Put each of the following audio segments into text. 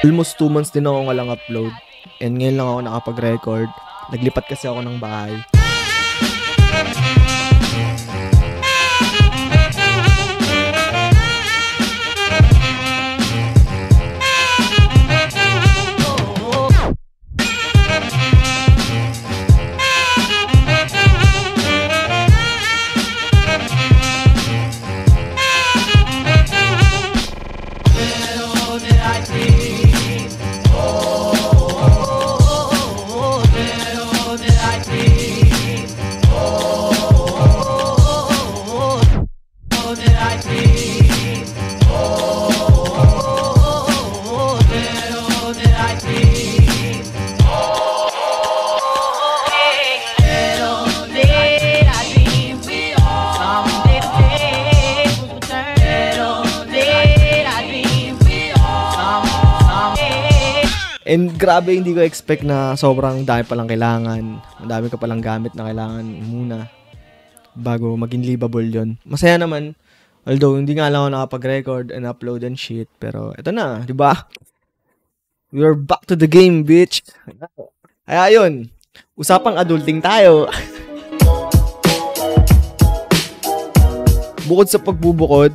Almost 2 months din ako walang upload. And ngayon lang ako nakapag-record. Naglipat kasi ako ng bahay. And grabe, hindi ko expect na sobrang dami palang kailangan. Ang dami ka palang gamit na kailangan muna bago maging livable yon. Masaya naman. Although, hindi nga lang ako nakapag-record and upload and shit. Pero, eto na, di ba? We're back to the game, bitch. Kaya yun, usapang adulting tayo. Bukod sa pagbubukod,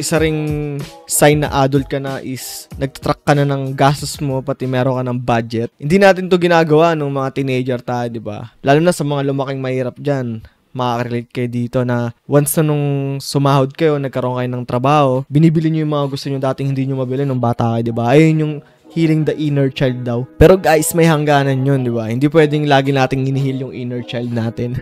isa ring sign na adult ka na is nagtatrack ka na ng gastos mo, pati meron ka ng budget. Hindi natin to ginagawa nung mga teenager tayo, di ba? Lalo na sa mga lumaking mahirap dyan. Makaka-relate kayo dito na once na nung sumahod kayo, nagkaroon kayo ng trabaho, binibili nyo yung mga gusto nyo dating hindi nyo mabili nung bata kayo, di ba? Ayun yung healing the inner child daw. Pero guys, may hangganan yun, di ba? Hindi pwedeng lagi nating hinihil yung inner child natin.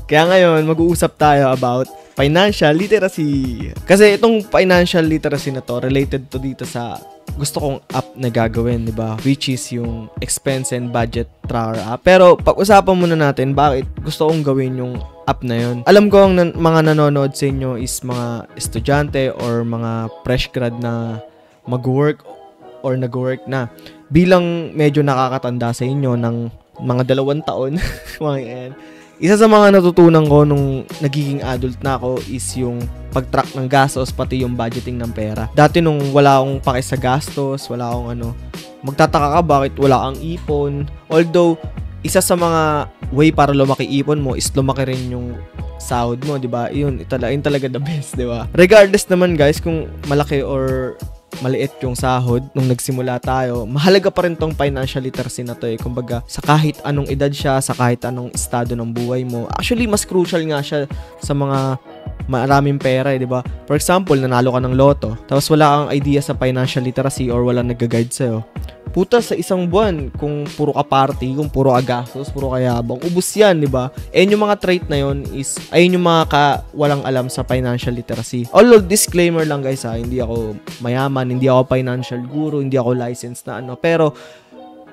Kaya ngayon, mag-uusap tayo about financial literacy. Kasi itong financial literacy na to, related to dito sa gusto kong app na gagawin, di ba? Which is yung expense and budget tracker app. Pero pag-usapan muna natin bakit gusto kong gawin yung app na yun. Alam ko ang mga nanonood sa inyo is mga estudyante or mga fresh grad na mag-work or nag-work na. Bilang medyo nakakatanda sa inyo ng mga 2 taon, mga yan. Isa sa mga natutunan ko nung nagiging adult na ako is yung pag-track ng gastos, pati yung budgeting ng pera. Dati nung wala akong pake sa gastos, wala akong magtataka ka bakit wala kang ipon. Although, isa sa mga way para lumaki ipon mo is lumaki rin yung sahod mo, di ba? Yun talaga the best, di ba? Regardless naman guys, kung malaki or maliit yung sahod nung nagsimula tayo, mahalaga pa rin tong financial literacy na to eh. Kumbaga, sa kahit anong edad siya, sa kahit anong estado ng buhay mo. Actually, mas crucial nga siya sa mga maraming pera eh, di ba? For example, nanalo ka ng loto, tapos wala kang idea sa financial literacy or wala nag-guide sa'yo. Puta, sa isang buwan, kung puro ka party, kung puro ka gastos, puro ka yabang, ubus yan, di ba? And yung mga trait na yun is, ayun yung mga walang alam sa financial literacy. Although, disclaimer lang guys ha, hindi ako mayaman, hindi ako financial guru, hindi ako licensed na pero,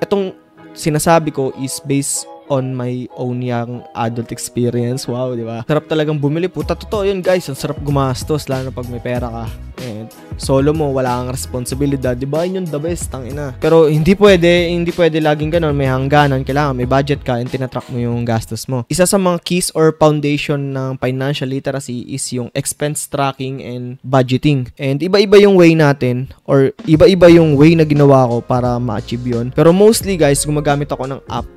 itong sinasabi ko is based on my own young adult experience. Wow, di ba? Sarap talagang bumili. Puta, totoo yun guys. Ang sarap gumastos, lalo na pag may pera ka. And solo mo, wala kang responsibilidad. Di ba? Yun yung the best, tangina. Pero hindi pwede laging ganun. May hangganan. Kailangan may budget ka and tinatrack mo yung gastos mo. Isa sa mga keys or foundation ng financial literacy is yung expense tracking and budgeting. And iba-iba yung way natin or iba-iba yung way na ginawa ko para ma-achieve yun. Pero mostly guys, gumagamit ako ng app.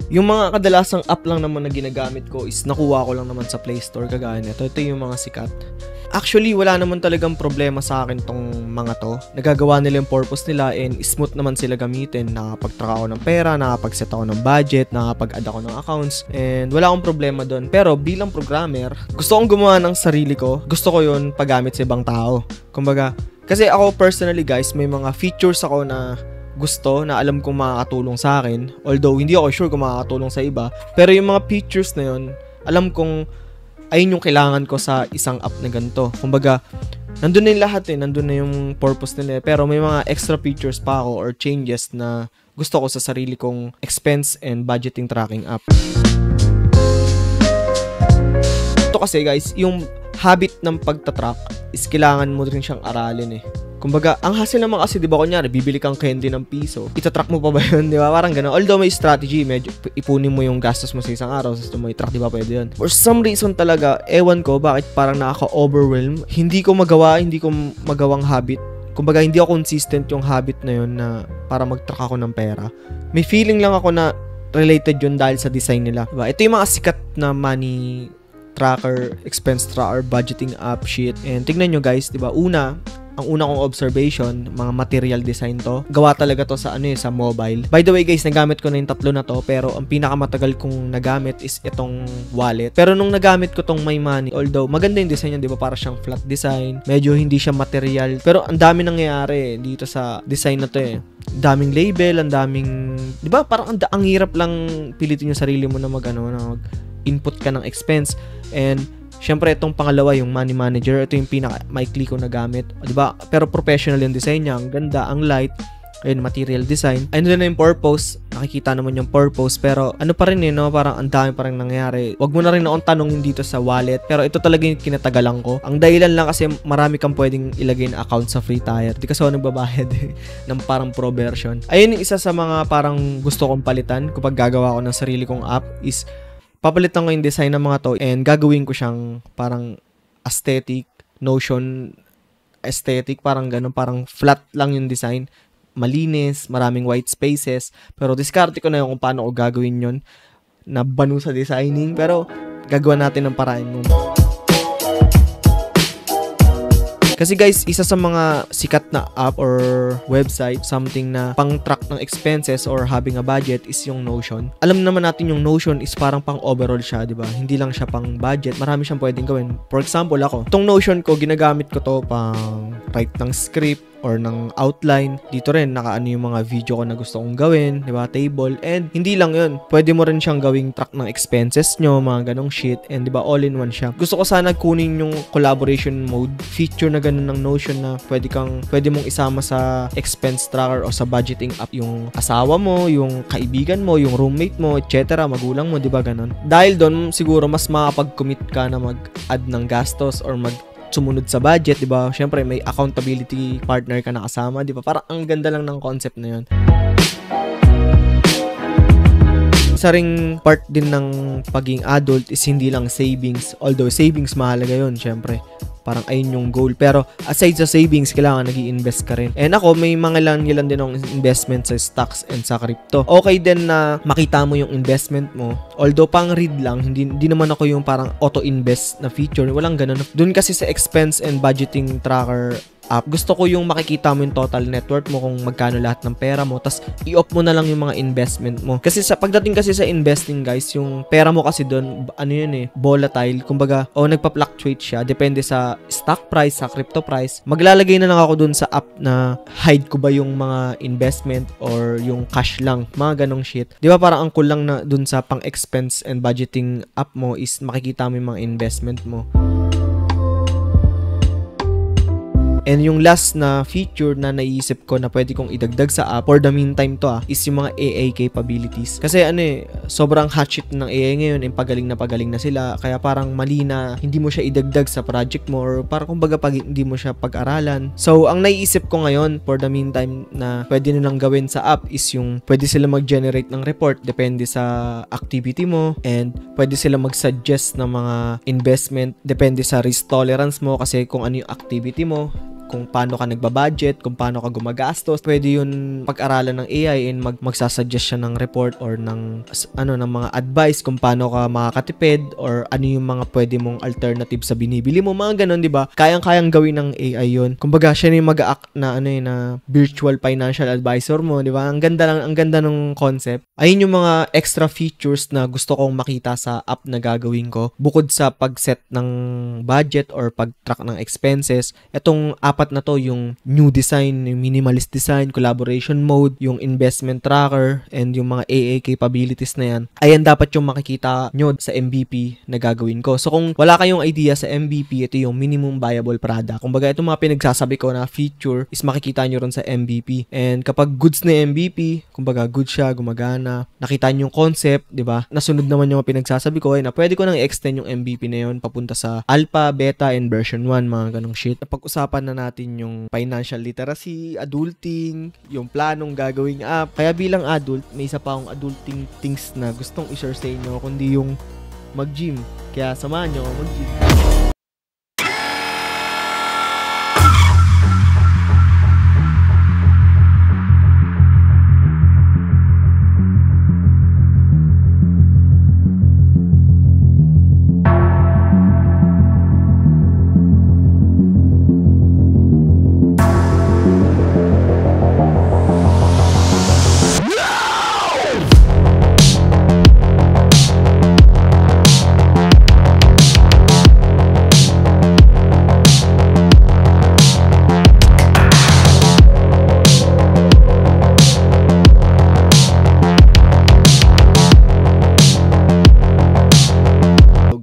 Yung mga kadalasang app lang naman na ginagamit ko is nakuha ko lang naman sa Play Store kagaya nito. Ito yung mga sikat. Actually, wala naman talagang problema sa akin tong mga to. Nagagawa nila yung purpose nila and smooth naman sila gamitin. Nakapag-track ako ng pera, nakapag-set ako ng budget, nakapag-add ako ng accounts, and wala akong problema doon. Pero bilang programmer, gusto kong gumawa ng sarili ko. Gusto ko yun paggamit sa ibang tao. Kumbaga, kasi ako personally guys, may mga features ako na gusto na alam kong makakatulong sa akin. Although, hindi ako sure kung makakatulong sa iba. Pero yung mga features na yun, alam kong ayun yung kailangan ko sa isang app na ganito. Kumbaga, nandun na yung lahat eh. Nandun na yung purpose nila. Pero may mga extra features pa ako or changes na gusto ko sa sarili kong expense and budgeting tracking app. Ito kasi guys, yung habit ng pagtatrack is kailangan mo rin siyang aralin eh. Kumbaga, ang hassle naman kasi, di ba, kunyari, bibili kang candy ng piso, itatrack mo pa ba yun, di ba? Parang gano'n. Although may strategy, medyo ipunin mo yung gastos mo sa isang araw, sa mo i-track, di ba, pwede yun. For some reason talaga, ewan ko, bakit parang nakaka-overwhelm. Hindi ko magawang habit. Kumbaga, hindi ako consistent yung habit na yun na para mag-track ako ng pera. May feeling lang ako na related yun dahil sa design nila. Diba? Ito yung mga sikat na money tracker, expense tracker, budgeting app, shit. And tignan nyo guys, diba? Ang una kong observation, mga material design to. Gawa talaga to sa sa mobile. By the way guys, nagamit ko na yung tatlo na to, pero ang pinakamatagal kong nagamit is itong wallet. Pero nung nagamit ko tong My Money, although maganda yung design niya, di ba? Para siyang flat design. Medyo hindi siya material. Pero ang dami nangyayari dito sa design na to eh. Daming label, ang daming, di ba? Parang ang hirap lang pilitin yung sarili mo na mag-input ka ng expense. And syempre, itong pangalawa, yung Money Manager, ito yung pinaka-maikli ko na gamit. Diba? Pero professional yung design niya. Ang ganda, ang light. Ayun, material design. Ayun na yung purpose. Nakikita naman yung purpose. Pero ano pa rin no? Parang ang dami pa rin nangyari. Wag mo na rin akong tanongin dito sa wallet. Pero ito talaga yung kinatagalan ko. Ang dahilan lang kasi marami kang pwedeng ilagay na account sa Free Tire. Di kasi ako nagbabayad ng parang pro version. Ayun yung isa sa mga parang gusto kong palitan kapag gagawa ko ng sarili kong app is papalitan ko yung design ng mga to and gagawin ko siyang parang aesthetic, Notion aesthetic, parang ganun, parang flat lang yung design, malinis, maraming white spaces, pero diskarte ko na yung kung paano ko gagawin yun, na banu sa designing, pero gagawa natin ng paraan nun. Kasi guys, isa sa mga sikat na app or website, something na pang-track ng expenses or having a budget is yung Notion. Alam naman natin yung Notion is parang pang-overall siya, di ba? Hindi lang siya pang-budget. Marami siyang pwedeng gawin. For example, ako, itong Notion ko, ginagamit ko to pang write ng script or ng outline. Dito rin, nakaano yung mga video ko na gusto kong gawin, di ba? Table. And hindi lang yun. Pwede mo rin siyang gawing track ng expenses nyo, mga ganong shit. And di ba, all in one siya. Gusto ko sana kunin yung collaboration mode, feature na ganun ng Notion na pwede mong isama sa expense tracker o sa budgeting app yung asawa mo, yung kaibigan mo, yung roommate mo, etc., magulang mo, di ba ganun? Dahil doon, siguro mas makapag-commit ka na mag-add ng gastos or sumunod sa budget, 'di ba? Syempre may accountability partner ka na kasama, 'di ba? Parang ang ganda lang ng concept na 'yon. Isa ring part din ng pagiging adult is hindi lang savings. Although savings mahalaga 'yon, syempre. Parang ayun yung goal. Pero aside sa savings, kailangan nag-i-invest ka rin. And ako, may mga ilan din akong investment sa stocks and sa crypto. Okay din na makita mo yung investment mo. Although pang read lang, hindi naman ako yung parang auto-invest na feature. Walang ganun. Doon kasi sa expense and budgeting tracker app, gusto ko yung makikita mo yung total net worth mo, kung magkano lahat ng pera mo, tas i-off mo na lang yung mga investment mo. Kasi sa pagdating kasi sa investing guys, yung pera mo kasi doon, volatile. Kumbaga, nagpa-fluctuate siya. Depende sa stock price, sa crypto price. Maglalagay na lang ako doon sa app na hide ko ba yung mga investment or yung cash lang. Mga ganong shit. Di ba parang ang kulang na doon sa pang-expense and budgeting app mo is makikita mo yung mga investment mo. And yung last na feature na naisip ko na pwede kong idagdag sa app for the meantime to is yung mga AI capabilities. Kasi sobrang hot shit ng AI ngayon, pagaling na sila. Kaya parang mali na hindi mo siya idagdag sa project mo or parang kumbaga hindi mo siya pag-aralan. So, ang naiisip ko ngayon for the meantime na pwede nilang gawin sa app is yung pwede sila mag-generate ng report depende sa activity mo, and pwede sila mag-suggest ng mga investment depende sa risk tolerance mo, kasi kung ano yung activity mo, kung paano ka nagbabudget, kung paano ka gumagastos, pwede yun pag-aralan ng AI and magsasuggest siya ng report or ng mga advice kung paano ka makakatipid or ano yung mga pwede mong alternative sa binibili mo, mga ganun, di ba? Kayang-kayang gawin ng AI yun. Kumbaga, siya na yung mag-act na na virtual financial advisor mo, di ba? Ang ganda ng concept. Ayun yung mga extra features na gusto kong makita sa app na gagawin ko. Bukod sa pag-set ng budget or pag-track ng expenses, etong apat na to, yung new design, yung minimalist design, collaboration mode, yung investment tracker, and yung mga AA capabilities na yan, ayan dapat yung makikita nyo sa MVP na gagawin ko. So kung wala kayong idea sa MVP, ito yung minimum viable product. Kumbaga, itong mga pinagsasabi ko na feature is makikita nyo ron sa MVP. And kapag goods na MVP, kumbaga good siya, gumagana, nakita nyo yung concept, di ba? Nasunod naman yung mga pinagsasabi ko, na pwede ko nang i-extend yung MVP na yun papunta sa alpha, beta, and version 1, mga ganong shit. Napag-usapan na natin yung financial literacy, adulting, yung planong gagawing app. Kaya bilang adult, may isa pa akong adulting things na gustong i-share sa inyo, kundi yung mag-gym. Kaya samahan nyo ako mag-gym.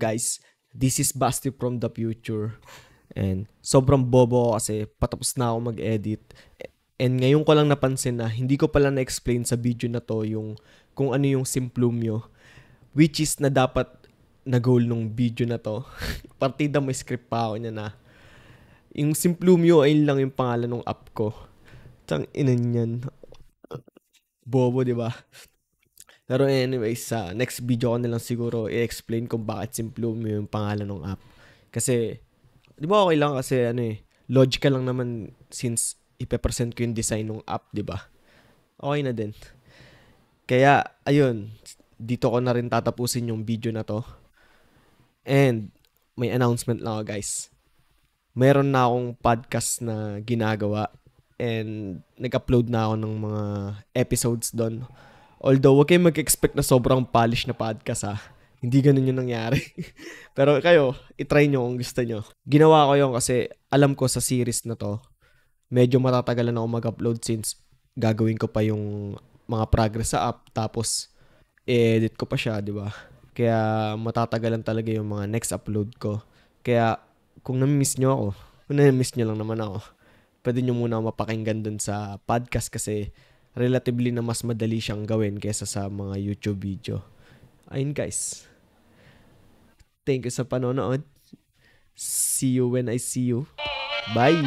Guys, this is Basti from the future. And sobrang bobo ako kasi patapos na ako mag-edit. And ngayon ko lang napansin na hindi ko pala na-explain sa video na to yung kung ano yung Simplumyo, which is na dapat na goal nung video na to. Partida may script pa ako niya na yung Simplumyo ay lang yung pangalan ng app ko. Tang inan yan. Bobo, di ba? Pero anyways, sa next video ko na lang siguro i-explain kung bakit Simplumyo yung pangalan ng app. Kasi, di ba okay lang kasi logical lang naman since ipe-present ko yung design ng app, di ba? Okay na din. Kaya, ayun, dito ko na rin tatapusin yung video na to. And, may announcement lang ako guys. Meron na akong podcast na ginagawa and nag-upload na ako ng mga episodes doon. Although, huwag kayong mag-expect na sobrang polish na podcast ha. Hindi ganun yung nangyari. Pero kayo, itry nyo kung gusto nyo. Ginawa ko yun kasi alam ko sa series na to, medyo matatagalan ako mag-upload since gagawin ko pa yung mga progress sa app. Tapos, i-edit ko pa siya, di ba? Kaya matatagalan talaga yung mga next upload ko. Kaya, kung nami-miss nyo ako, kung nami-miss nyo lang naman ako, pwede nyo muna mapakinggan dun sa podcast kasi relatively na mas madali siyang gawin kaysa sa mga YouTube video. Ayun guys. Thank you sa panonood. See you when I see you. Bye!